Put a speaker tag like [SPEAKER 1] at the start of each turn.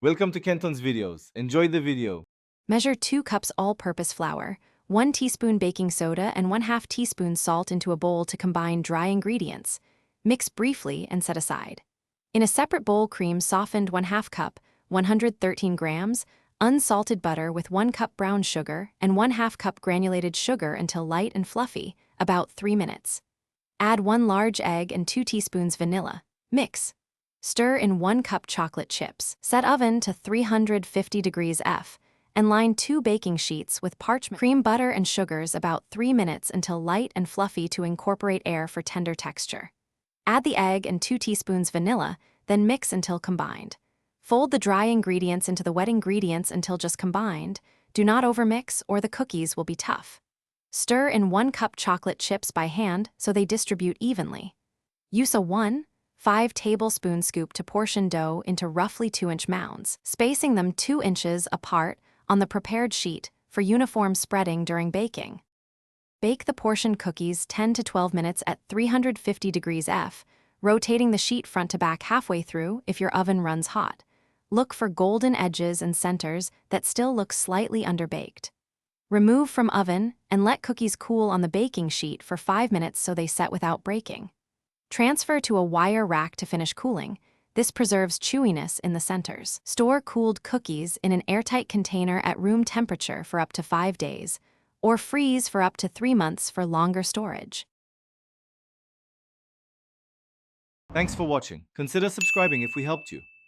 [SPEAKER 1] Welcome to Kenton's videos. Enjoy the video.
[SPEAKER 2] Measure 2 cups all-purpose flour, 1 teaspoon baking soda, and 1/2 teaspoon salt into a bowl to combine dry ingredients. Mix briefly and set aside. In a separate bowl, cream softened 1/2 cup, 113 grams, unsalted butter with 1 cup brown sugar, and 1/2 cup granulated sugar until light and fluffy, about 3 minutes. Add 1 large egg and 2 teaspoons vanilla. Mix. Stir in 1 cup chocolate chips. Set oven to 350 degrees F, and line 2 baking sheets with parchment. Cream butter and sugars about 3 minutes until light and fluffy to incorporate air for tender texture. Add the egg and 2 teaspoons vanilla, then mix until combined. Fold the dry ingredients into the wet ingredients until just combined. Do not overmix or the cookies will be tough. Stir in 1 cup chocolate chips by hand so they distribute evenly. Use a 1/5 tablespoon scoop to portion dough into roughly 2-inch mounds, spacing them 2 inches apart on the prepared sheet for uniform spreading during baking. Bake the portioned cookies 10 to 12 minutes at 350 degrees F, rotating the sheet front to back halfway through if your oven runs hot. Look for golden edges and centers that still look slightly underbaked. Remove from oven and let cookies cool on the baking sheet for 5 minutes so they set without breaking. Transfer to a wire rack to finish cooling. This preserves chewiness in the centers. Store cooled cookies in an airtight container at room temperature for up to 5 days, or freeze for up to 3 months for longer storage.
[SPEAKER 1] Thanks for watching. Consider subscribing if we helped you.